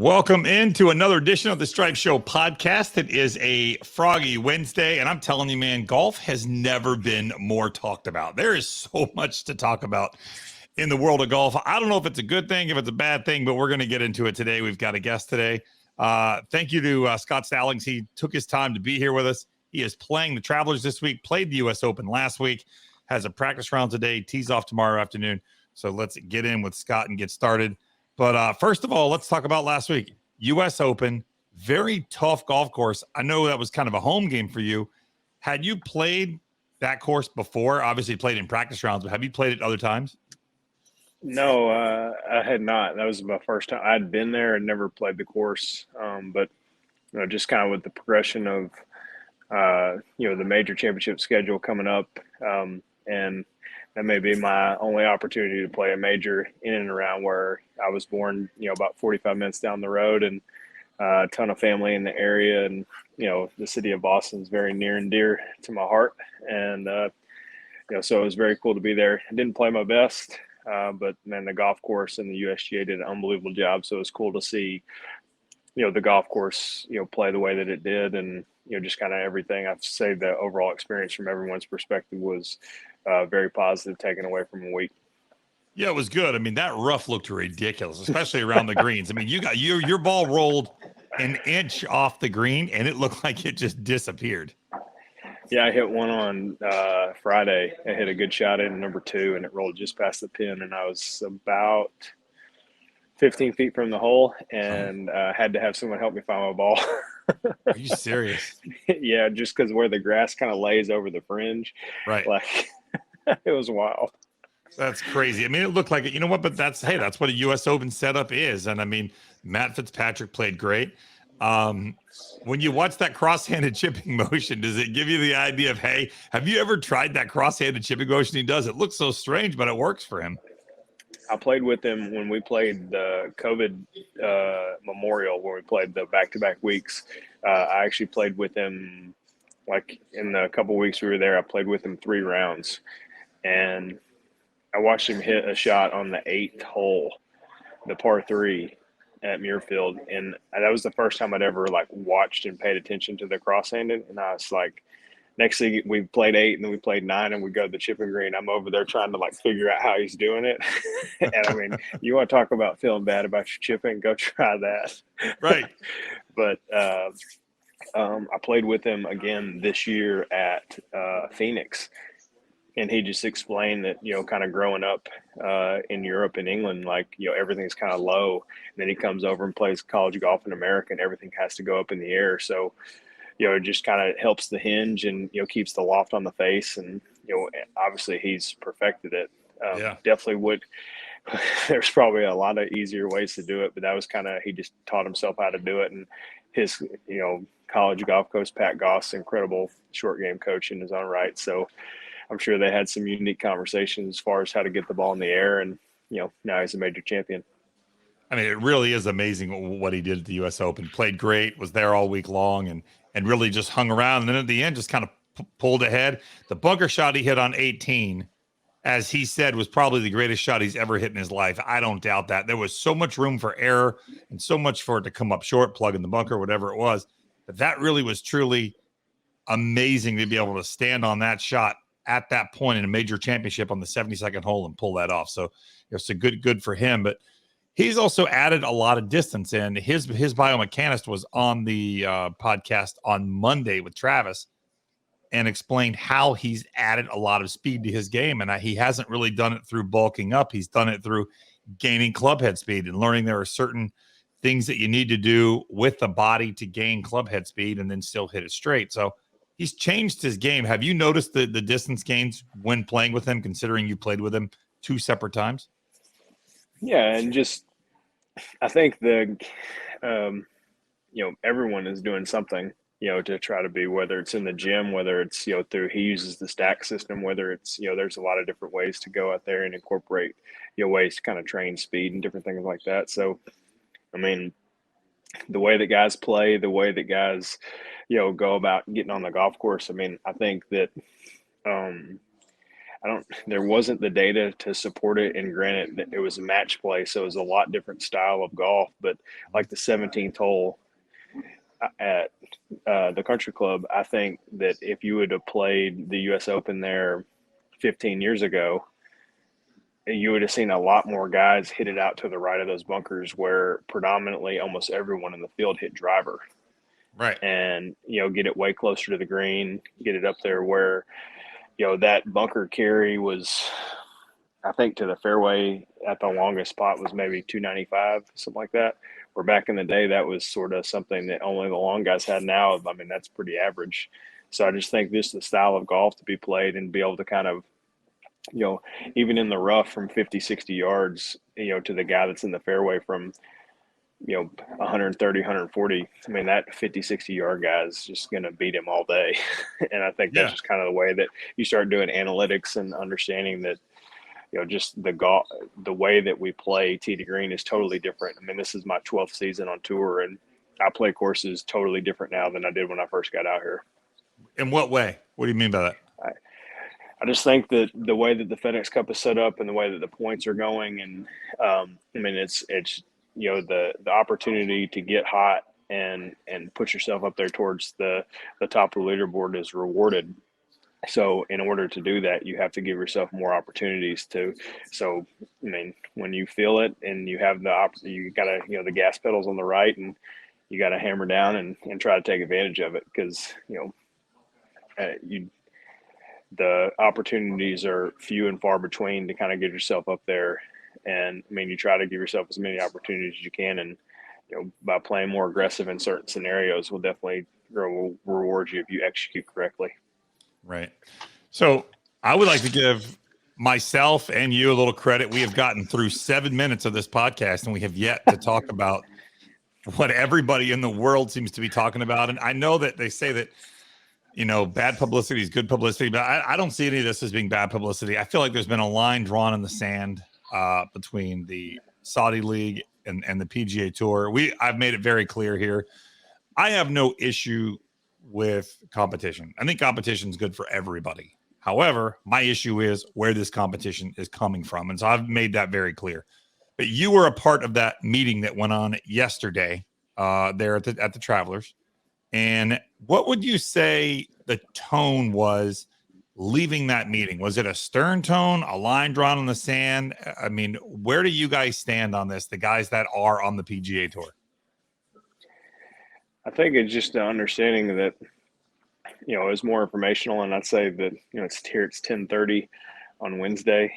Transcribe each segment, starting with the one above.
Welcome into another edition of the Stripe Show podcast. It is a froggy Wednesday, and I'm telling you, man, golf has never been more talked about. There is so much to talk about in the world of golf. I don't know if it's a good thing, if it's a bad thing, but we're going to get into it today. We've got a guest today. Thank you to Scott Stallings. He took his time to be here with us. He is playing the Travelers this week, played the U.S. Open last week, has a practice round today, tees off tomorrow afternoon. So let's get in with Scott and get started. But first of all, let's talk about last week. U.S. Open, very tough golf course. I know that was kind of a home game for you. Had you played that course before? Obviously played in practice rounds, but have you played it other times? No, I had not. That was my first time. I'd been there and never played the course. But just kind of with the progression of the major championship schedule coming up, and that may be my only opportunity to play a major in and around where I was born, about 45 minutes down the road, and a ton of family in the area. And, the city of Boston is very near and dear to my heart. And, so it was very cool to be there. I didn't play my best, but man, the golf course and the USGA did an unbelievable job. So it was cool to see, the golf course, play the way that it did. And, just kind of everything. I've say the overall experience from everyone's perspective was very positive, taken away from a week. Yeah, it was good. I mean, that rough looked ridiculous, especially around the greens. I mean, you got your ball rolled an inch off the green, and it looked like it just disappeared. Yeah, I hit one on Friday. I hit a good shot in number 2, and it rolled just past the pin, and I was about 15 feet from the hole, and had to have someone help me find my ball. Are you serious? Yeah, just because where the grass kind of lays over the fringe. Right. Like, it was wild. That's crazy. I mean, it looked like it. You know what? But that's what a U.S. Open setup is. And I mean, Matt Fitzpatrick played great. When you watch that cross-handed chipping motion, does it give you the idea of, hey, have you ever tried that cross-handed chipping motion he does? It looks so strange, but it works for him. I played with him when we played the COVID Memorial, when we played the back-to-back weeks. I actually played with him, like in the couple weeks we were there, I played with him 3 rounds. And I watched him hit a shot on the 8th hole, the par 3 at Muirfield. And that was the first time I'd ever watched and paid attention to the cross-handed. And I was like, next thing we played 8 and then we played 9 and we go to the chipping green. I'm over there trying to figure out how he's doing it. And I mean, you want to talk about feeling bad about your chipping, go try that. Right. But I played with him again this year at Phoenix. And he just explained that, kind of growing up in Europe and England, everything's kind of low. And then he comes over and plays college golf in America and everything has to go up in the air. So, it just kind of helps the hinge and, keeps the loft on the face. And, obviously he's perfected it. Definitely would. There's probably a lot of easier ways to do it, but that was he just taught himself how to do it. And his, college golf coach, Pat Goss, incredible short game coach in his own right. So I'm sure they had some unique conversations as far as how to get the ball in the air. And, now he's a major champion. I mean, it really is amazing what he did at the U.S. Open. Played great, was there all week long, and really just hung around. And then at the end, just kind of pulled ahead. The bunker shot he hit on 18, as he said, was probably the greatest shot he's ever hit in his life. I don't doubt that. There was so much room for error and so much for it to come up short, plug in the bunker, whatever it was. But that really was truly amazing to be able to stand on that shot at that point in a major championship on the 72nd hole and pull that off. So it's a good for him. But he's also added a lot of distance, and his biomechanist was on the podcast on Monday with Travis and explained how he's added a lot of speed to his game. And he hasn't really done it through bulking up. He's done it through gaining club head speed and learning there are certain things that you need to do with the body to gain club head speed and then still hit it straight. So he's changed his game. Have you noticed the distance gains when playing with him, considering you played with him 2 separate times? Yeah, and just I think everyone is doing something, to try to be, whether it's in the gym, whether it's, through, he uses the stack system, whether it's, there's a lot of different ways to go out there and incorporate, ways to kind of train speed and different things like that. So, I mean, the way that guys play, the way that guys, go about getting on the golf course. I mean, I think that there wasn't the data to support it. And granted, it was a match play, so it was a lot different style of golf. But like the 17th hole at the country club, I think that if you would have played the U.S. Open there 15 years ago, you would have seen a lot more guys hit it out to the right of those bunkers where predominantly almost everyone in the field hit driver. Right. And, get it way closer to the green, get it up there where, that bunker carry was, I think, to the fairway at the longest spot was maybe 295, something like that. Where back in the day, that was sort of something that only the long guys had. Now, I mean, that's pretty average. So I just think this is the style of golf to be played and be able to kind of, even in the rough from 50, 60 yards, to the guy that's in the fairway from, 130, 140. I mean, that 50, 60-yard guy is just going to beat him all day. And I think that's Yeah. just kind of the way that you start doing analytics and understanding that, just the way that we play tee to green is totally different. I mean, this is my 12th season on tour, and I play courses totally different now than I did when I first got out here. In what way? What do you mean by that? I just think that the way that the FedEx Cup is set up and the way that the points are going, and I mean, it's the opportunity to get hot and put yourself up there towards the top of the leaderboard is rewarded. So in order to do that, you have to give yourself more opportunities to. So, I mean, when you feel it and you have you got to, the gas pedals on the right, and you got to hammer down and try to take advantage of it, because, the opportunities are few and far between to kind of get yourself up there. And I mean, you try to give yourself as many opportunities as you can. And, by playing more aggressive in certain scenarios will definitely reward you if you execute correctly. Right. So I would like to give myself and you a little credit. We have gotten through 7 minutes of this podcast, and we have yet to talk about what everybody in the world seems to be talking about. And I know that they say that, bad publicity is good publicity, but I don't see any of this as being bad publicity. I feel like there's been a line drawn in the sand between the Saudi League and the PGA Tour. I've made it very clear here. I have no issue with competition. I think competition is good for everybody. However, my issue is where this competition is coming from. And so I've made that very clear. But you were a part of that meeting that went on yesterday there at the Travelers. And what would you say the tone was leaving that meeting? Was it a stern tone, a line drawn in the sand? I mean, where do you guys stand on this, the guys that are on the PGA Tour? I think it's just the understanding that, it's more informational. And I'd say that, it's 10:30 on Wednesday.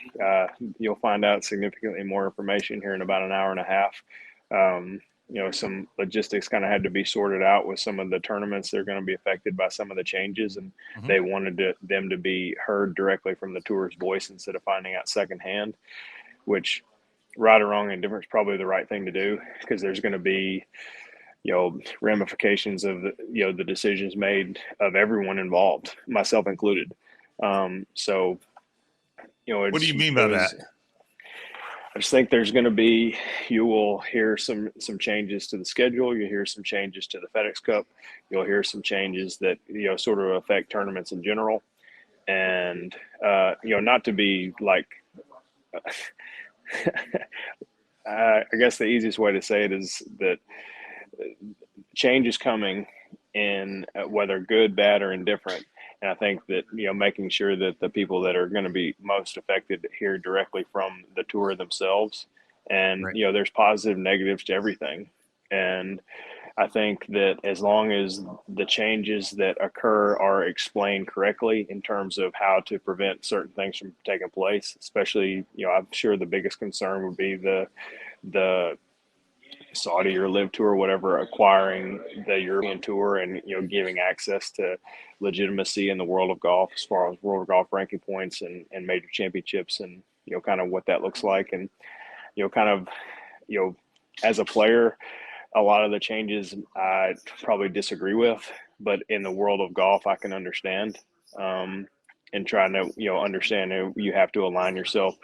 You'll find out significantly more information here in about an hour and a half. Some logistics kind of had to be sorted out with some of the tournaments that are going to be affected by some of the changes. And they wanted them to be heard directly from the tour's voice instead of finding out secondhand, which, right or wrong, indifference, probably the right thing to do, because there's going to be, ramifications of the decisions made of everyone involved, myself included. So, what do you mean by that? I just think there's going to be, you will hear some changes to the schedule. You'll hear some changes to the FedEx Cup. You'll hear some changes that, sort of affect tournaments in general. And, not to be like, I guess the easiest way to say it is that change is coming in, whether good, bad, or indifferent. And I think that, making sure that the people that are going to be most affected hear directly from the tour themselves. And, Right. There's positive, negatives to everything. And I think that as long as the changes that occur are explained correctly in terms of how to prevent certain things from taking place, especially, I'm sure the biggest concern would be the Saudi or LIV Tour, whatever, acquiring the European Tour and, giving access to legitimacy in the world of golf as far as world golf ranking points and major championships, and, kind of what that looks like. And, as a player, a lot of the changes I probably disagree with, but in the world of golf, I can understand. And trying to, understand you have to align yourself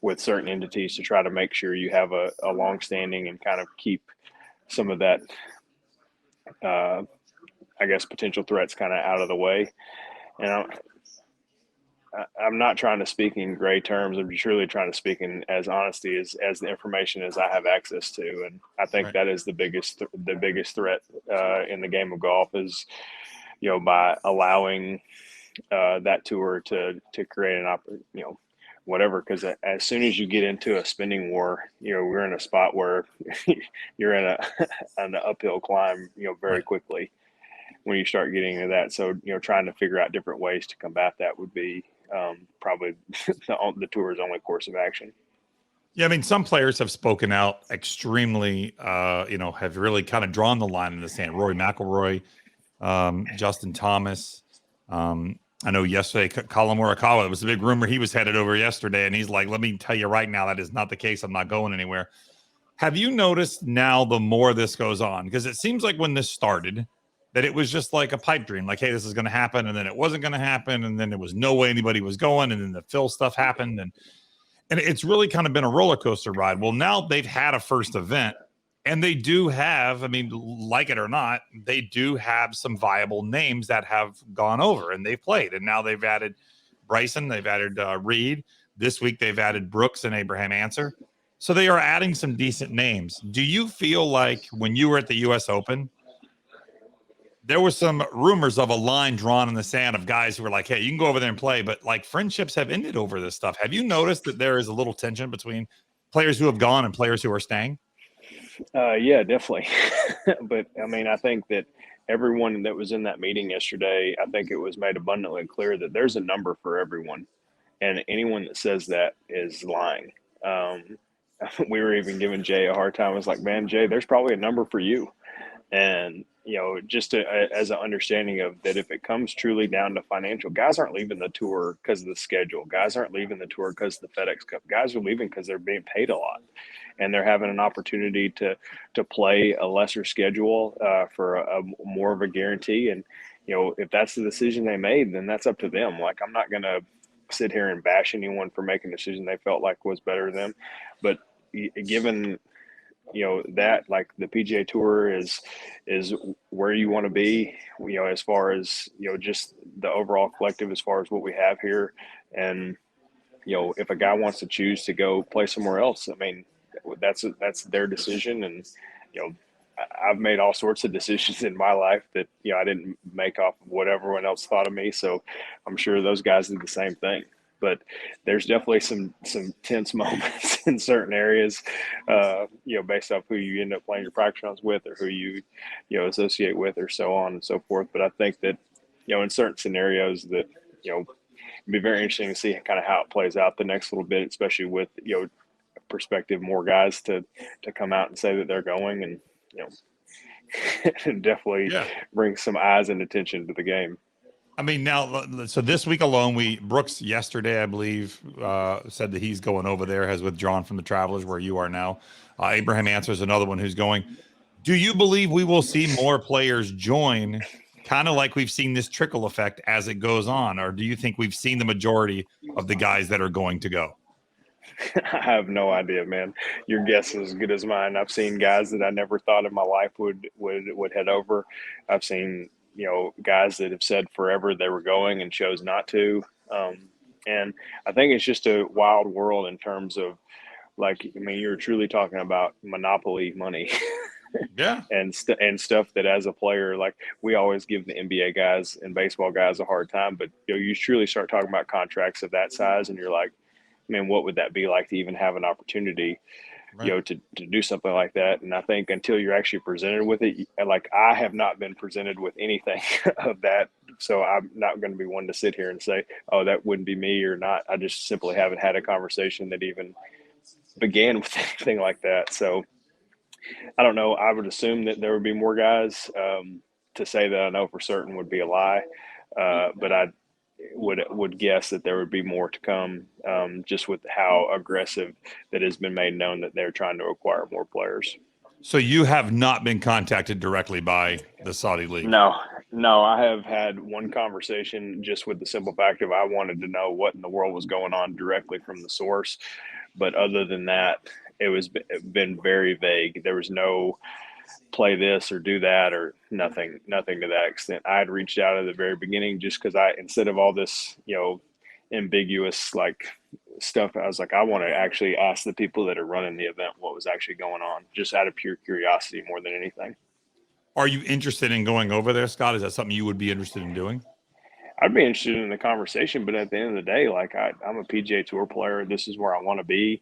with certain entities to try to make sure you have a long-standing and kind of keep some of that, I guess, potential threats kind of out of the way. And I'm not trying to speak in gray terms. I'm just really trying to speak in as honesty as the information as I have access to, and I think Right. that is the biggest threat in the game of golf is, by allowing that tour to create whatever. Because as soon as you get into a spending war, we're in a spot where you're in an uphill climb, very Right. quickly when you start getting into that. So, trying to figure out different ways to combat that would be probably the tour's only course of action. Yeah, I mean, some players have spoken out extremely, have really kind of drawn the line in the sand. Rory McIlroy, Justin Thomas. I know yesterday, Colin Morikawa, it was a big rumor he was headed over yesterday, and he's like, let me tell you right now, that is not the case. I'm not going anywhere. Have you noticed now the more this goes on? Because it seems like when this started, that it was just like a pipe dream, like, hey, this is going to happen, and then it wasn't going to happen, and then there was no way anybody was going, and then the Phil stuff happened, and it's really kind of been a roller coaster ride. Well, now they've had a first event, and they do have, I mean, like it or not, they do have some viable names that have gone over and they've played. And now they've added Bryson, they've added Reed. This week they've added Brooks and Abraham Answer. So they are adding some decent names. Do you feel like when you were at the US Open, there was some rumors of a line drawn in the sand of guys who were like, hey, you can go over there and play, but like friendships have ended over this stuff. Have you noticed that there is a little tension between players who have gone and players who are staying? Yeah, definitely. But I mean, I think that everyone that was in that meeting yesterday, I think it was made abundantly clear that there's a number for everyone, and anyone that says that is lying. Um, we were even giving Jay a hard time. I was like, man, Jay, there's probably a number for you. And just as an understanding of that, if it comes truly down to financial, guys aren't leaving the tour because of the schedule. Guys aren't leaving the tour because of the FedEx Cup. Guys are leaving because they're being paid a lot, and they're having an opportunity to play a lesser schedule for a more of a guarantee. And if that's the decision they made, then that's up to them. Like, I'm not going to sit here and bash anyone for making a decision they felt like was better than them, but given that, like, the PGA Tour is where you want to be, as far as just the overall collective, as far as what we have here. And if a guy wants to choose to go play somewhere else, I mean, that's their decision. And I've made all sorts of decisions in my life that I didn't make off of what everyone else thought of me, so I'm sure those guys did the same thing. But there's definitely some tense moments in certain areas, based off who you end up playing your practice rounds with, or who you associate with, or so on and so forth. But I think that in certain scenarios that it'd be very interesting to see kind of how it plays out the next little bit, especially with perspective, more guys to come out and say that they're going, and definitely Yeah. bring some eyes and attention to the game. I mean, now, so this week alone, Brooks yesterday, I believe, said that he's going over there, has withdrawn from the Travelers where you are now. Abraham Answer is another one who's going. Do you believe we will see more players join, kind of like we've seen this trickle effect as it goes on? Or do you think we've seen the majority of the guys that are going to go? I have no idea, man. Your guess is as good as mine. I've seen guys that I never thought in my life would head over. I've seen guys that have said forever they were going and chose not to. And I think it's just a wild world in terms of, like, I mean, you're truly talking about monopoly money. Yeah. And stuff that, as a player, like, we always give the NBA guys and baseball guys a hard time, but you truly start talking about contracts of that size, and you're like, man, what would that be like to even have an opportunity, Right. to do something like that? And I think until you're actually presented with it, like, I have not been presented with anything of that. So I'm not going to be one to sit here and say, oh, that wouldn't be me or not. I just simply haven't had a conversation that even began with anything like that. So I don't know. I would assume that there would be more guys. To say that I know for certain would be a lie. But I would guess that there would be more to come, just with how aggressive that has been made known that they're trying to acquire more players. So you have not been contacted directly by the Saudi League? No, no, I have had one conversation just with the simple fact of I wanted to know what in the world was going on directly from the source. But other than that, it was been very vague. There was no play this or do that or nothing to that extent. I had reached out at the very beginning just because instead of all this, ambiguous like stuff. I was like, I want to actually ask the people that are running the event what was actually going on, just out of pure curiosity more than anything. Are you interested in going over there, Scott? Is that something you would be interested in doing? I'd be interested in the conversation, but at the end of the day, like I'm a PGA Tour player. This is where I want to be.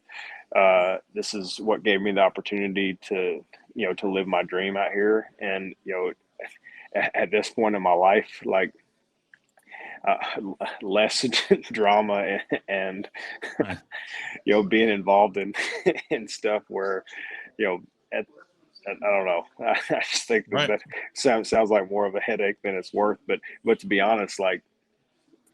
This is what gave me the opportunity to, to live my dream out here. And, at this point in my life, like less drama and Right. being involved in in stuff where, at, I don't know. I just think Right. that sounds like more of a headache than it's worth. But to be honest, like,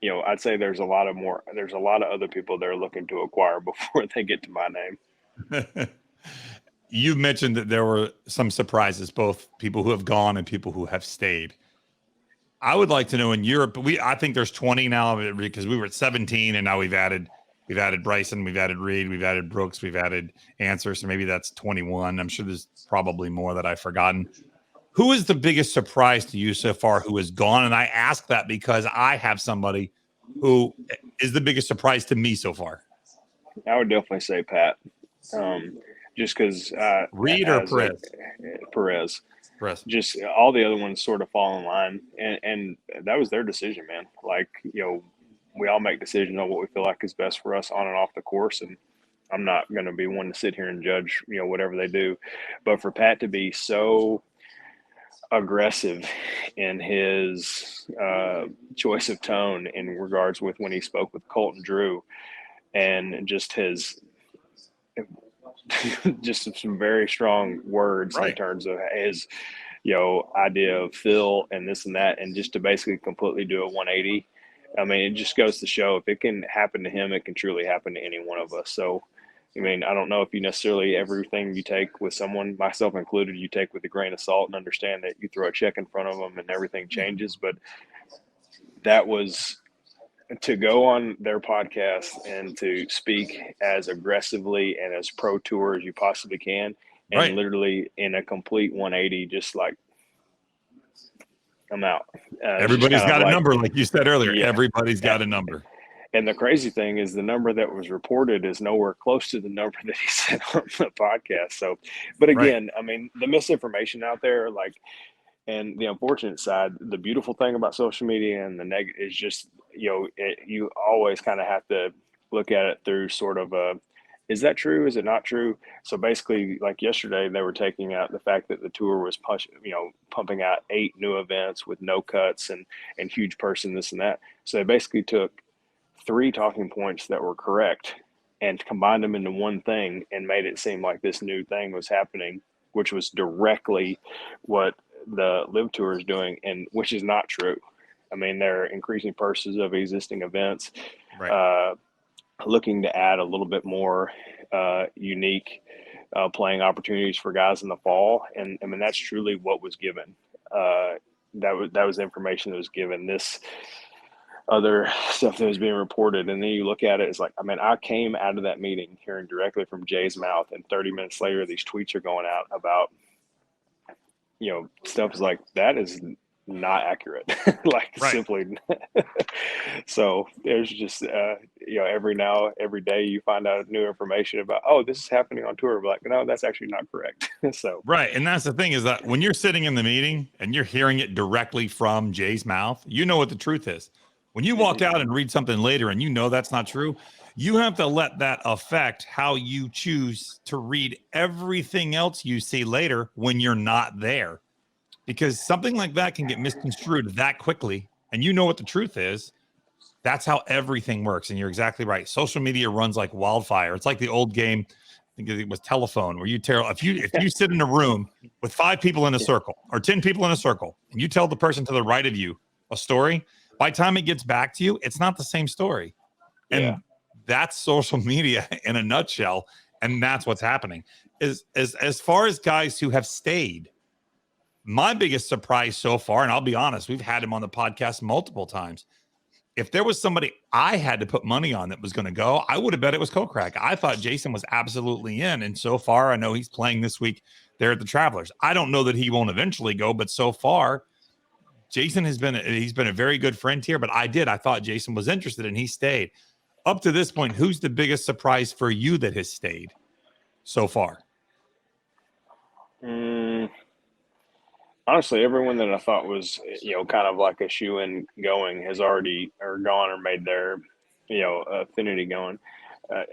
I'd say there's a lot of other people they're looking to acquire before they get to my name. You mentioned that there were some surprises, both people who have gone and people who have stayed. I would like to know in Europe, I think there's 20 now because we were at 17 and now we've added Bryson, we've added Reed, we've added Brooks, we've added Answer. So maybe that's 21. I'm sure there's probably more that I've forgotten. Who is the biggest surprise to you so far who has gone? And I ask that because I have somebody who is the biggest surprise to me so far. I would definitely say Pat. Just because Reed or Perez? Perez. Perez. Just all the other ones sort of fall in line, and that was their decision, man. Like, we all make decisions on what we feel like is best for us on and off the course, and I'm not going to be one to sit here and judge, whatever they do. But for Pat to be so aggressive in his choice of tone in regards with when he spoke with Colton Drew, and just his just some very strong words Right. in terms of his idea of Phil and this and that, and just to basically completely do a 180. I mean, it just goes to show if it can happen to him, it can truly happen to any one of us. So I mean, I don't know if you necessarily everything you take with someone, myself included, you take with a grain of salt and understand that you throw a check in front of them and everything changes. But that was to go on their podcast and to speak as aggressively and as pro tour as you possibly can, and Right. literally in a complete 180, just like, I'm out. Everybody's got a number, like you said earlier. Yeah. Everybody's got a number. And the crazy thing is the number that was reported is nowhere close to the number that he said on the podcast. So, but again, I mean, the misinformation out there, like, and the unfortunate side, the beautiful thing about social media and the negative is just, you always kind of have to look at it through sort of a, is that true? Is it not true? So basically, like yesterday, they were taking out the fact that the tour was pumping out 8 new events with no cuts and huge person, this and that. So they basically took 3 talking points that were correct and combined them into one thing and made it seem like this new thing was happening, which was directly what the LIV Tour is doing, and which is not true. I mean, they're increasing purses of existing events, looking to add a little bit more unique playing opportunities for guys in the fall. And I mean, that's truly what was given. That was information that was given. This other stuff that was being reported, and then you look at it, it's like, I mean, I came out of that meeting hearing directly from Jay's mouth, and 30 minutes later, these tweets are going out about, stuff is like, that is not accurate. Simply. So there's just, every day you find out new information about, oh, this is happening on tour. Like, no, that's actually not correct. So. Right. And that's the thing is that when you're sitting in the meeting and you're hearing it directly from Jay's mouth, you know what the truth is. When you walk out and read something later and that's not true, you have to let that affect how you choose to read everything else you see later when you're not there. Because something like that can get misconstrued that quickly. And you know what the truth is. That's how everything works. And you're exactly right. Social media runs like wildfire. It's like the old game, I think it was telephone, where if you sit in a room with 5 people in a circle or 10 people in a circle, and you tell the person to the right of you a story, by the time it gets back to you, it's not the same story. And that's social media in a nutshell. And that's what's happening. As far as guys who have stayed, my biggest surprise so far, and I'll be honest, we've had him on the podcast multiple times. If there was somebody I had to put money on that was going to go, I would have bet it was Kokrak. I thought Jason was absolutely in. And so far, I know he's playing this week there at the Travelers. I don't know that he won't eventually go, but so far, Jason he's been a very good friend here, but I thought Jason was interested and he stayed. Up to this point, who's the biggest surprise for you that has stayed so far? Honestly, everyone that I thought was, kind of like a shoe-in going has already or gone or made their, affinity going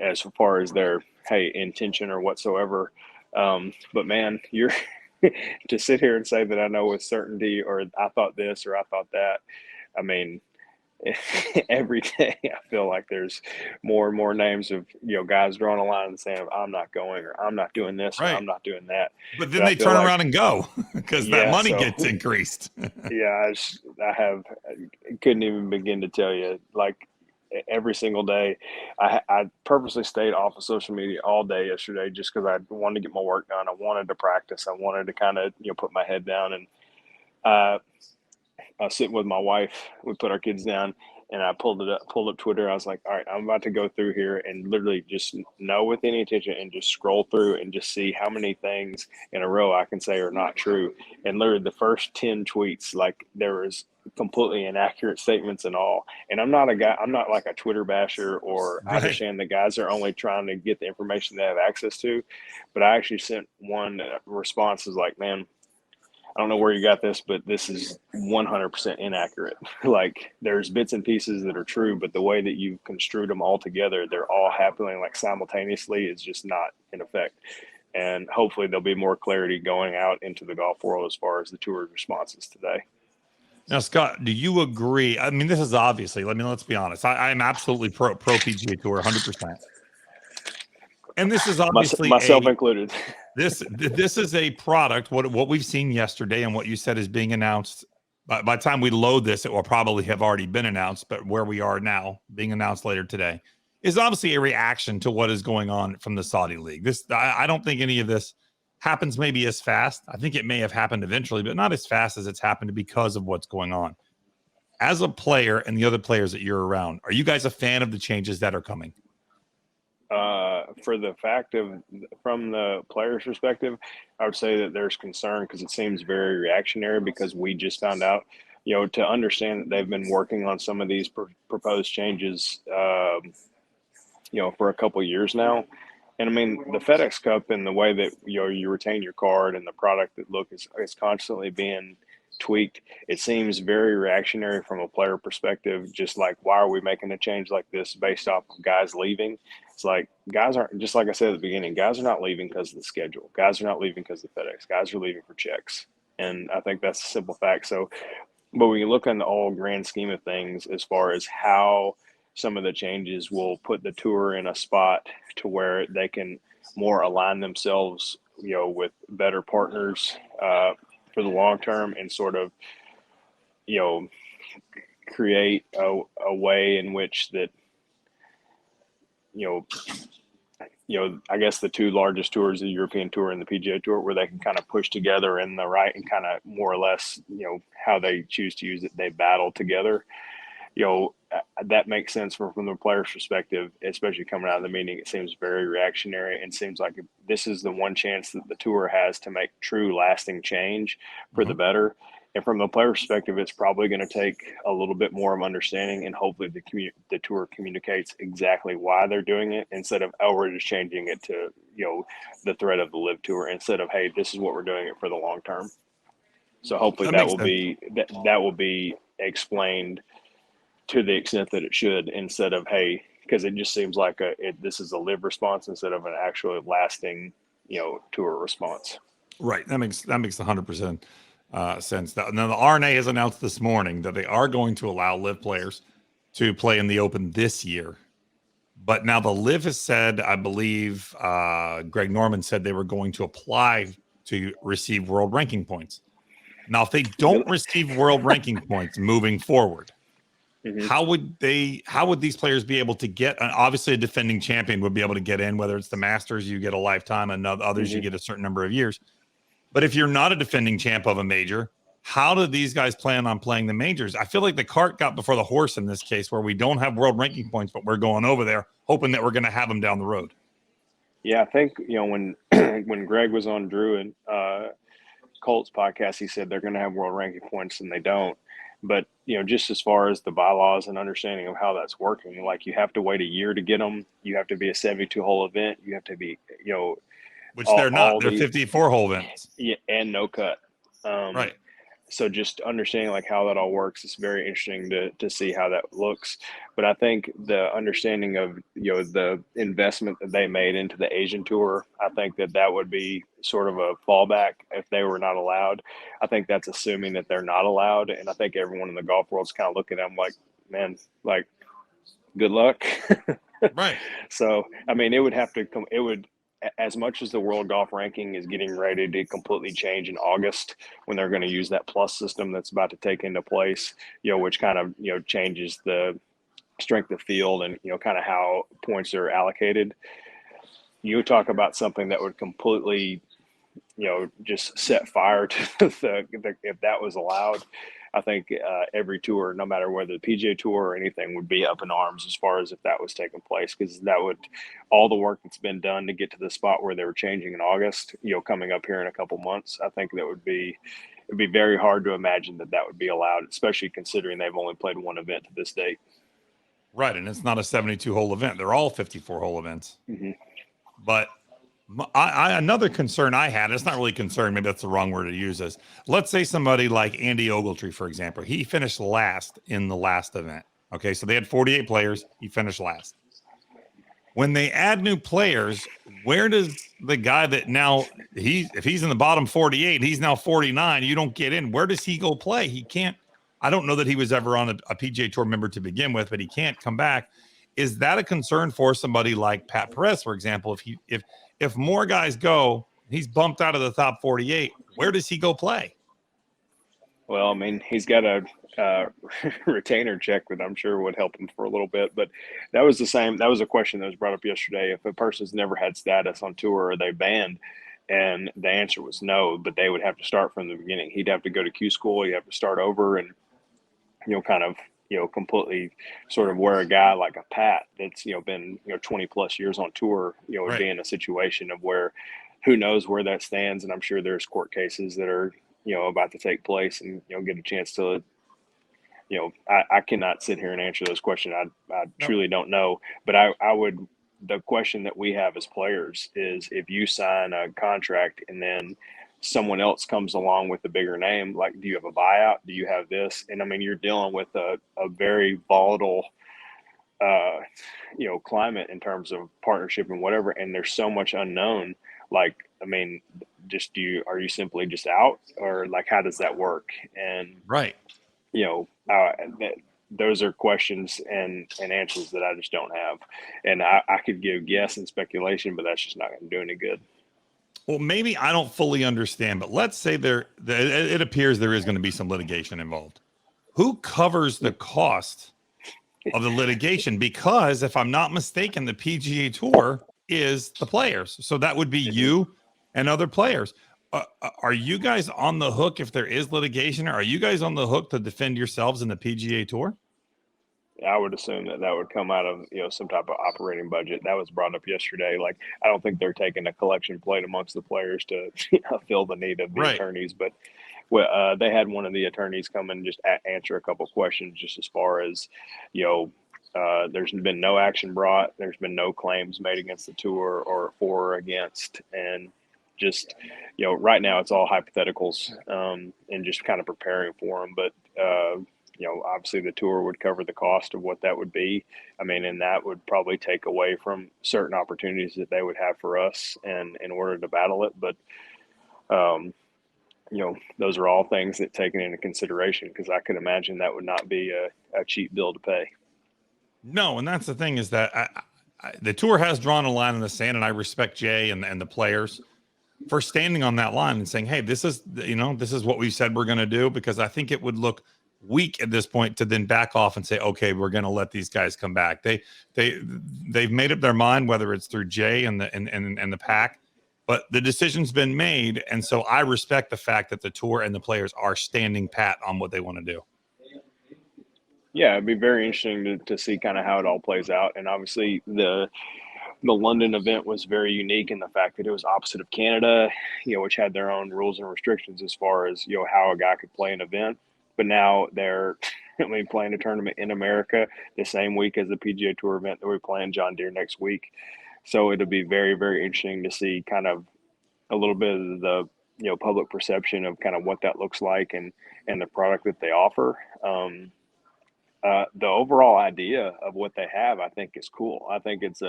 as far as their, hey, intention or whatsoever. But man, you're to sit here and say that I know with certainty or I thought this or I thought that. I mean, every day I feel like there's more and more names of guys drawing a line and saying I'm not going or I'm not doing this or Right. I'm not doing that. But then But I they feel turn like around and go because that yeah, money so gets increased. yeah, I couldn't even begin to tell you like every single day. I purposely stayed off of social media all day yesterday just because I wanted to get my work done. I wanted to practice. I wanted to kind of put my head down and uh, I was sitting with my wife. We put our kids down, and I pulled up Twitter. I was like, all right, I'm about to go through here and literally just know with any attention and just scroll through and just see how many things in a row I can say are not true. And literally the first 10 tweets, like there was completely inaccurate statements and all. And I'm not a guy, I'm not like a Twitter basher, or I Right. understand the guys are only trying to get the information they have access to. But I actually sent one response is like, man, I don't know where you got this, but this is 100% inaccurate. Like there's bits and pieces that are true, but the way that you've construed them all together, they're all happening like simultaneously is just not in effect. And hopefully there'll be more clarity going out into the golf world as far as the tour's responses today. Now, Scott, do you agree? I mean, this is obviously, let's be honest. I'm absolutely pro PGA Tour 100%. And this is obviously Myself included. this is a product. What we've seen yesterday and what you said is being announced. By the time we load this, it will probably have already been announced. But where we are now, being announced later today, is obviously a reaction to what is going on from the Saudi League. I don't think any of this happens maybe as fast. I think it may have happened eventually, but not as fast as it's happened because of what's going on. As a player and the other players that you're around, are you guys a fan of the changes that are coming? For the fact of from the player's perspective, I would say that there's concern because it seems very reactionary because we just found out, to understand that they've been working on some of these proposed changes, for a couple of years now. And I mean, the FedEx Cup and the way that you retain your card and the product that look is constantly being tweaked. It seems very reactionary from a player perspective. Just like, why are we making a change like this based off of guys leaving? It's like guys aren't, just like I said at the beginning, guys are not leaving because of the schedule. Guys are not leaving because of FedEx. Guys are leaving for checks. And I think that's a simple fact. So, but when you look on the all grand scheme of things, as far as how some of the changes will put the tour in a spot to where they can more align themselves, with better partners for the long term and sort of, create a way in which that, I guess the two largest tours, the European Tour and the PGA Tour, where they can kind of push together in the right and kind of more or less, how they choose to use it, they battle together. That makes sense from the player's perspective, especially coming out of the meeting. It seems very reactionary and seems like this is the one chance that the tour has to make true lasting change for the better. And from the player perspective, it's probably going to take a little bit more of understanding, and hopefully the tour communicates exactly why they're doing it instead of, oh, we're just changing it to, the threat of the LIV Tour, instead of, hey, this is what we're doing it for the long term. So hopefully that will be explained to the extent that it should, instead of, hey, because it just seems like this is a LIV response instead of an actual lasting, tour response. Right. That makes 100% sense. Now, the RNA has announced this morning that they are going to allow LIV players to play in the Open this year. But now the LIV has said, I believe Greg Norman said they were going to apply to receive world ranking points. Now, if they don't receive world ranking points moving forward, how would these players be able to get, obviously a defending champion would be able to get in, whether it's the Masters, you get a lifetime, and others you get a certain number of years. But if you're not a defending champ of a major, how do these guys plan on playing the majors? I feel like the cart got before the horse in this case, where we don't have world ranking points, but we're going over there hoping that we're going to have them down the road. Yeah, I think, when when Greg was on Drew and Colt's podcast, he said they're going to have world ranking points and they don't. But just as far as the bylaws and understanding of how that's working, like you have to wait a year to get them. You have to be a 72 hole event. You have to be, which they're not. all They're the 54 hole events. yeah, and no cut. Right. So just understanding like how that all works is very interesting to see how that looks. But I think the understanding of the investment that they made into the Asian tour, I think that would be sort of a fallback if they were not allowed. I think that's assuming that they're not allowed, and I think everyone in the golf world's kind of looking at them like, man, like good luck. Right. So I mean, it would have to come. It would, as much as the world golf ranking is getting ready to completely change in August when they're going to use that plus system that's about to take into place, which kind of, changes the strength of field and, kind of how points are allocated. You talk about something that would completely, just set fire to if that was allowed. I think every tour, no matter whether the PGA Tour or anything, would be up in arms as far as if that was taking place, because that would, all the work that's been done to get to the spot where they were changing in August, coming up here in a couple months. I think that it'd be very hard to imagine that would be allowed, especially considering they've only played one event to this date. Right, and it's not a 72 hole event. They're all 54 hole events. Mm-hmm. But another concern I had, it's not really concern, maybe that's the wrong word to use, is let's say somebody like Andy Ogletree, for example, he finished last in the last event. Okay, so they had 48 players, he finished last. When they add new players, where does the guy that now if he's in the bottom 48, he's now 49, you don't get in, where does he go play? He can't. I don't know that he was ever on a PGA Tour member to begin with, but he can't come back. Is that a concern for somebody like Pat Perez, for example? If more guys go, he's bumped out of the top 48. Where does he go play? Well, I mean, he's got a retainer check that I'm sure would help him for a little bit. But that was the same. That was a question that was brought up yesterday. If a person's never had status on tour, are they banned? And the answer was no, but they would have to start from the beginning. He'd have to go to Q school. He'd have to start over and, kind of, completely sort of where a guy like a Pat that's, been, 20 plus years on tour, would Right. be in a situation of where who knows where that stands. And I'm sure there's court cases that are, about to take place and, get a chance to, I cannot sit here and answer those questions. I truly don't know, but I would, the question that we have as players is if you sign a contract and then someone else comes along with a bigger name, like, do you have a buyout? Do you have this? And I mean, you're dealing with a very volatile, climate in terms of partnership and whatever. And there's so much unknown. Like, I mean, just are you simply just out, or like, how does that work? And, Right. Those are questions and answers that I just don't have. And I could give guess and speculation, but that's just not going to do any good. Well, maybe I don't fully understand, but let's say it appears there is going to be some litigation involved. Who covers the cost of the litigation? Because if I'm not mistaken, the PGA Tour is the players. So that would be you and other players. Are you guys on the hook if there is litigation? Or are you guys on the hook to defend yourselves in the PGA Tour? I would assume that would come out of, some type of operating budget. That was brought up yesterday. Like, I don't think they're taking a collection plate amongst the players to fill the need of the Right. attorneys, but they had one of the attorneys come and just answer a couple questions, just as far as, there's been no action brought. There's been no claims made against the tour or for or against. And just, right now it's all hypotheticals, and just kind of preparing for them. But, obviously the tour would cover the cost of what that would be. I mean, and that would probably take away from certain opportunities that they would have for us and in order to battle it. But, those are all things that taken into consideration, because I could imagine that would not be a cheap bill to pay. No, and that's the thing is that the tour has drawn a line in the sand, and I respect Jay and the players for standing on that line and saying, hey, this is what we said we're going to do, because I think it would look weak at this point to then back off and say, okay, we're going to let these guys come back. They've made up their mind, whether it's through Jay and the pack, but the decision's been made. And so I respect the fact that the tour and the players are standing pat on what they want to do. Yeah, it'd be very interesting to see kind of how it all plays out. And obviously the London event was very unique in the fact that it was opposite of Canada, which had their own rules and restrictions as far as, how a guy could play an event. but now they're playing a tournament in America the same week as the PGA Tour event that we're playing John Deere next week. So it'll be very, very interesting to see kind of a little bit of the public perception of kind of what that looks like and the product that they offer. The overall idea of what they have, I think, is cool. I think it's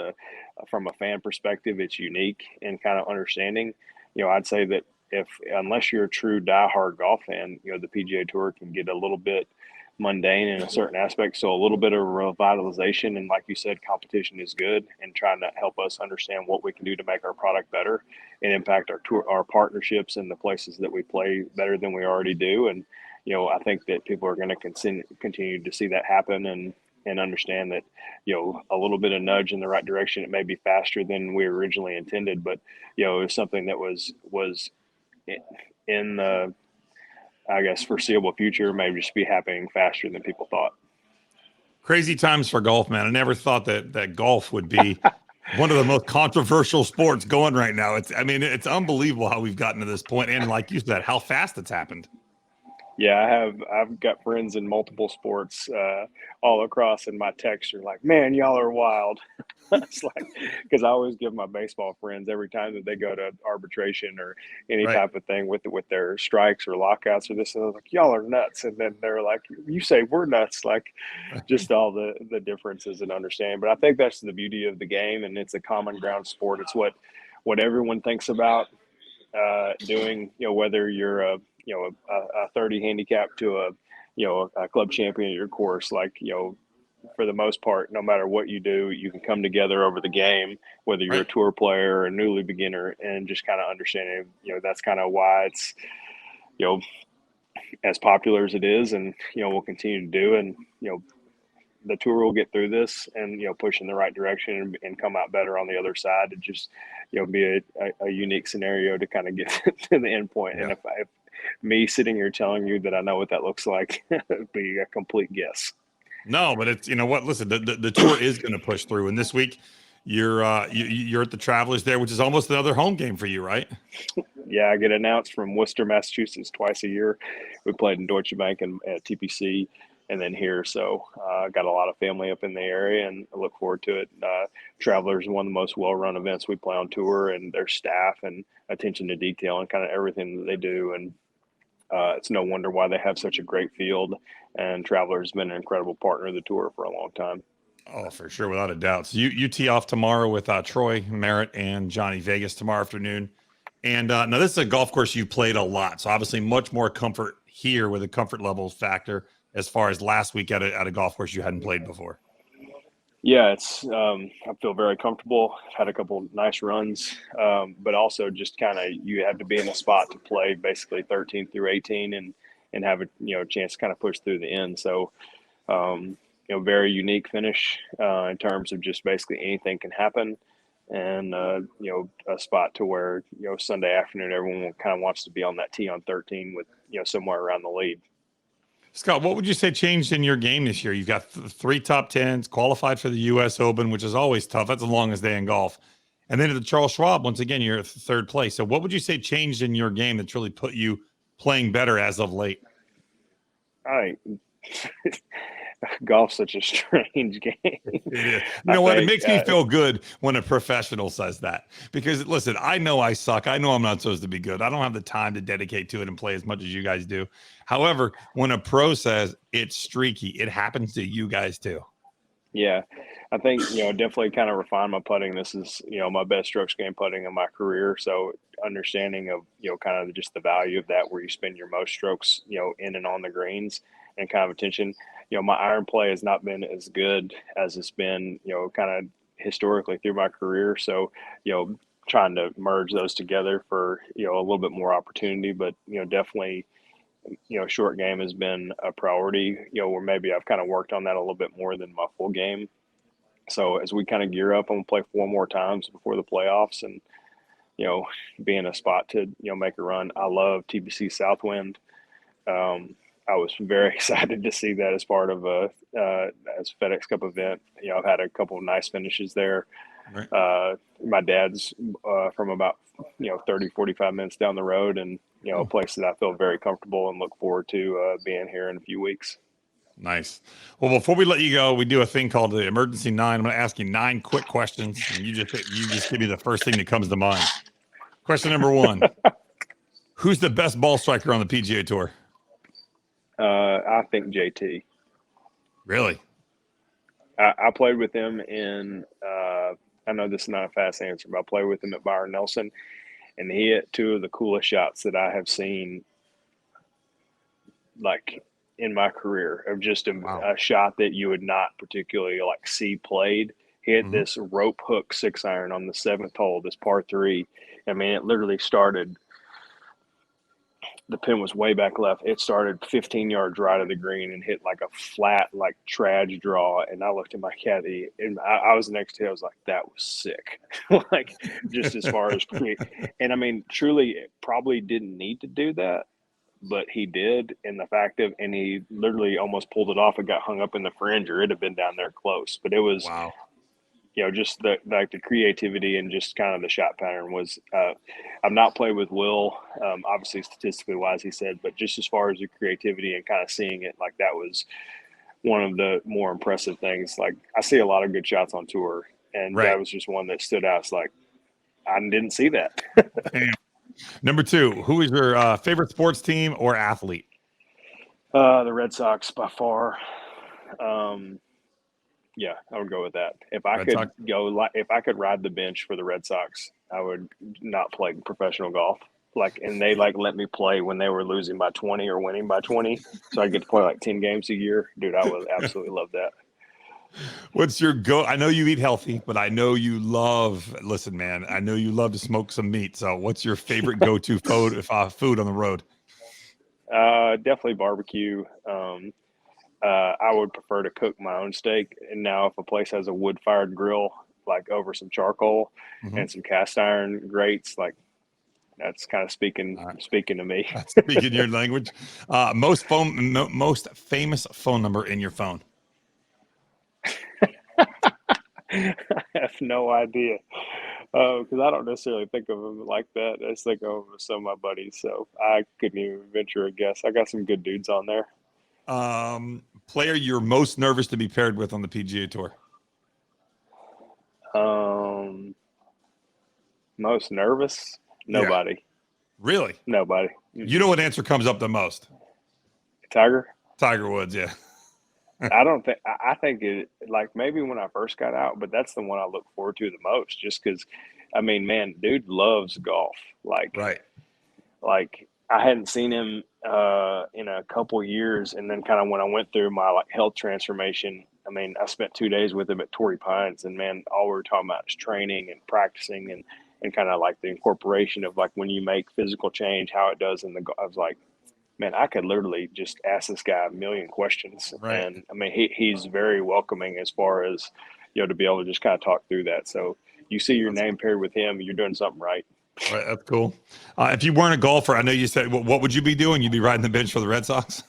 from a fan perspective, it's unique and kind of understanding. I'd say that unless you're a true diehard golf fan, the PGA Tour can get a little bit mundane in a certain aspect. So a little bit of revitalization and, like you said, competition is good, and trying to help us understand what we can do to make our product better and impact our partnerships and the places that we play better than we already do. And I think that people are going to continue to see that happen and understand that, a little bit of nudge in the right direction. It may be faster than we originally intended, but, it was something that was in the, I guess, foreseeable future, may just be happening faster than people thought. Crazy times for golf, man. I never thought that golf would be one of the most controversial sports going right now. It's unbelievable how we've gotten to this point. And like you said, how fast it's happened. Yeah, I've got friends in multiple sports all across, and my texts are like, "Man, y'all are wild." It's like, because I always give my baseball friends, every time that they go to arbitration or any Right. type of thing with their strikes or lockouts or this, and they're like, "Y'all are nuts," and then they're like, "You say we're nuts," like just all the differences and understanding. But I think that's the beauty of the game, and it's a common ground sport. It's what everyone thinks about doing, whether you're a 30 handicap to a club champion at your course, like, for the most part, no matter what you do, you can come together over the game, whether you're a Right. tour player or a newly beginner, and just kind of understanding, that's kind of why it's, you know, as popular as it is, and, we'll continue to do. And, the tour will get through this and, push in the right direction and come out better on the other side. It just, be a unique scenario to kind of get to the end point. And Yeah. if me sitting here telling you that I know what that looks like, it'd be a complete guess. No, but it's, you know what? Listen, the tour is going to push through, and this week you're at the Travelers there, which is almost another home game for you, right? Yeah, I get announced from Worcester, Massachusetts twice a year. We played in Deutsche Bank and at TPC, and then here. So I got a lot of family up in the area, and I look forward to it. Travelers is one of the most well-run events we play on tour, and their staff and attention to detail and kind of everything that they do. And it's no wonder why they have such a great field. And Travelers has been an incredible partner of the tour for a long time. Oh, for sure, without a doubt. So you tee off tomorrow with Troy Merritt and Johnny Vegas tomorrow afternoon. And now this is a golf course you played a lot, so obviously much more comfort here with a comfort level factor as far as last week at a golf course you hadn't played before. Yeah, I feel very comfortable. I've had a couple nice runs, but also just kind of, you have to be in a spot to play basically 13 through 18 and have a chance to kind of push through the end. So very unique finish in terms of just basically anything can happen, and a spot to where Sunday afternoon everyone kind of wants to be on that tee on 13 with somewhere around the lead. Scott, what would you say changed in your game this year? You've got three top tens, qualified for the U.S. Open, which is always tough. That's the longest day in golf. And then at the Charles Schwab, once again, you're third place. So what would you say changed in your game that's really put you playing better as of late? I Golf's such a strange game. It is. You I know what? It think makes me feel good when a professional says that, because listen, I know I suck. I know I'm not supposed to be good. I don't have the time to dedicate to it and play as much as you guys do. However, when a pro says it's streaky, it happens to you guys too. Yeah, I think, definitely kind of refine my putting. This is, my best strokes game putting in my career. So understanding of, kind of just the value of that, where you spend your most strokes, in and on the greens, and kind of attention. My iron play has not been as good as it's been, kind of historically through my career. So, trying to merge those together for, a little bit more opportunity, but, definitely, short game has been a priority, where maybe I've kind of worked on that a little bit more than my full game. So as we kind of gear up, I'm gonna play 4 more times before the playoffs, and, you know, be in a spot to, make a run. I love TBC Southwind. I was very excited to see that as part of a as FedEx Cup event. I've had a couple of nice finishes there. Right. My dad's from about 30, 45 minutes down the road, and a place that I feel very comfortable and look forward to being here in a few weeks. Nice. Well, before we let you go, we do a thing called the emergency 9. I'm going to ask you 9 quick questions, and you just give me the first thing that comes to mind. Question number 1: Who's the best ball striker on the PGA Tour? I think JT. Really? I played with him in. I know this is not a fast answer, but I played with him at Byron Nelson, and he hit 2 of the coolest shots that I have seen, like in my career, of just a shot that you would not particularly like see played. He hit this rope hook 6-iron on the 7th hole, this par 3. I mean, it literally started. The pin was way back left. It started 15 yards right of the green and hit like a flat, like trad draw. And I looked at my caddy, and I was next to him. I was like, that was sick. Like, just as far as and I mean, truly, it probably didn't need to do that, but he did. And the fact of, and he literally almost pulled it off and got hung up in the fringe, or it'd have been down there close. But it was, just the creativity and just kind of the shot pattern was. I've not played with Will, obviously statistically wise, he said, but just as far as the creativity and kind of seeing it, like that was one of the more impressive things. Like I see a lot of good shots on tour, and that was just one that stood out. It's like I didn't see that. Number 2: Who is your favorite sports team or athlete? The Red Sox by far. Yeah, I would go with that. If I could ride the bench for the Red Sox, I would not play professional golf. And they let me play when they were losing by 20 or winning by 20. So I get to play like 10 games a year. Dude, I would absolutely love that. What's your go? I know you eat healthy, but I know you listen, man, I know you love to smoke some meat. So what's your favorite go-to food on the road? Definitely barbecue. I would prefer to cook my own steak. And now if a place has a wood-fired grill, like over some charcoal and some cast iron grates, like that's kind of speaking to me. Speaking your language. Most famous phone number in your phone? I have no idea. Because I don't necessarily think of them like that. I just think of them as some of my buddies. So I couldn't even venture a guess. I got some good dudes on there. Player you're most nervous to be paired with on the PGA Tour? Most nervous? Nobody. Yeah. Really? Nobody. You know what answer comes up the most? Tiger Woods, yeah. I think it, like, maybe when I first got out, but that's the one I look forward to the most, just because, I mean, man, dude loves golf. Like I hadn't seen him in a couple years, and then kind of when I went through my health transformation, I mean, I spent 2 days with him at Torrey Pines, and man, all we were talking about is training and practicing and kind of like the incorporation of like when you make physical change, how it does I was like, man, I could literally just ask this guy a million questions. Right. And I mean, he's very welcoming as far as, to be able to just kind of talk through that. So you see your name paired with him, you're doing something right. Right, that's cool. If you weren't a golfer, I know you said, what would you be doing? You'd be riding the bench for the Red Sox?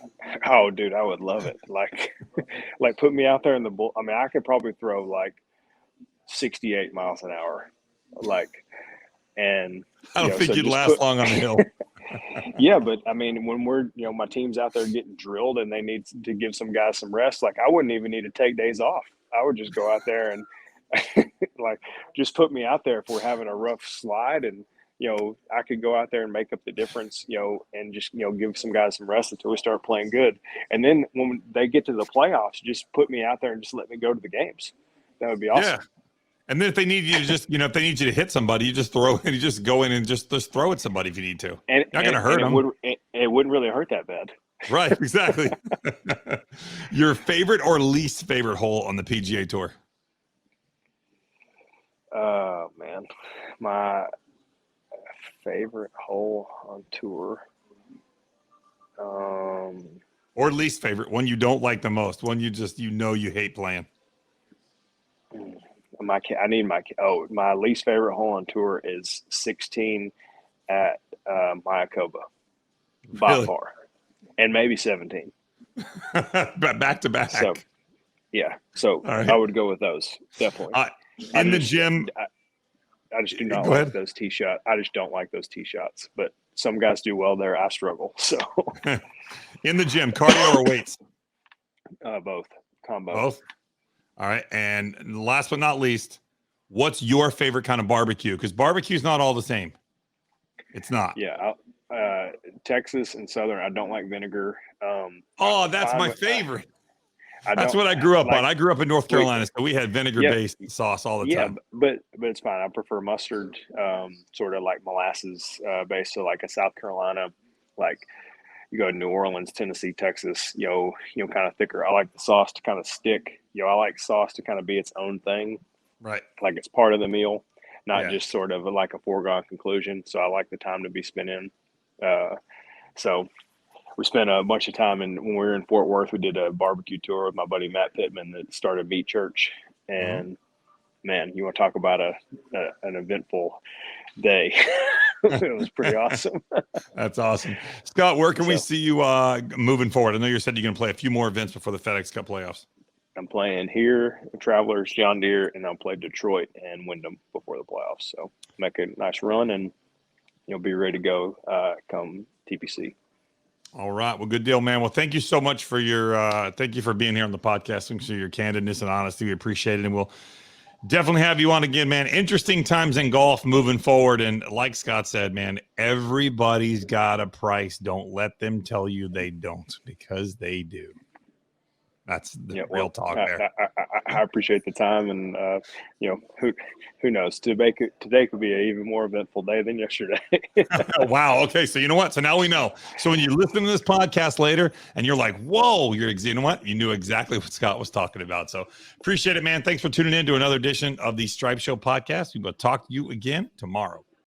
Oh, dude, I would love it. Like put me out there in the bull. I mean, I could probably throw like 68 miles an hour. And I don't think you'd last long on the hill. Yeah, but I mean, when we're, my team's out there getting drilled and they need to give some guys some rest, like I wouldn't even need to take days off. I would just go out there and just put me out there if we're having a rough slide, and I could go out there and make up the difference, and just give some guys some rest until we start playing good. And then when they get to the playoffs, just put me out there and just let me go to the games. That would be awesome. Yeah. And then if they need you to just, if they need you to hit somebody, you just go in and just throw at somebody if you need to. And not going to hurt them. It wouldn't really hurt that bad. Right, exactly. Your favorite or least favorite hole on the PGA Tour? Oh, man. My favorite hole on tour. Or least favorite, one you don't like the most, one you just, you hate playing. My least favorite hole on tour is 16 at Mayakoba, by far, and maybe 17. Back to back. So, yeah. So right. I would go with those definitely. In the gym, I just do not like those tee shots. I just don't like those tee shots. But some guys do well there. I struggle. So In the gym, cardio or weights? both, combo. Both. All right. And last but not least, what's your favorite kind of barbecue? Because barbecue is not all the same. It's not. Yeah. Texas and Southern, I don't like vinegar. That's my favorite. That's what I grew up on. I grew up in North Carolina, so we had vinegar-based sauce all the time. But it's fine. I prefer mustard, sort of like molasses based. So like a South Carolina, like you go to New Orleans, Tennessee, Texas, kind of thicker. I like the sauce to kind of stick. I like sauce to kind of be its own thing. Right. Like it's part of the meal, not just sort of like a foregone conclusion. So I like the time to be spent in. So we spent a bunch of time when we were in Fort Worth, we did a barbecue tour with my buddy Matt Pittman that started Meat Church. And man, you want to talk about an eventful day. It was pretty awesome. That's awesome. Scott, where can we see you moving forward? I know you said you're going to play a few more events before the FedEx Cup playoffs. I'm playing here, Travelers, John Deere, and I'll play Detroit and Wyndham before the playoffs. So make a nice run and you'll be ready to go come TPC. All right. Well, good deal, man. Well, thank you so much for thank you for being here on the podcast. Thanks for your candidness and honesty. We appreciate it. And we'll definitely have you on again, man. Interesting times in golf moving forward. And like Scott said, man, everybody's got a price. Don't let them tell you they don't, because they do. That's the real talk there. I appreciate the time, and who knows? Today could be an even more eventful day than yesterday. Wow. Okay. So you know what? So now we know. So when you listen to this podcast later and you're like, whoa, you know what? You knew exactly what Scott was talking about. So appreciate it, man. Thanks for tuning in to another edition of the Stripe Show podcast. We will talk to you again tomorrow.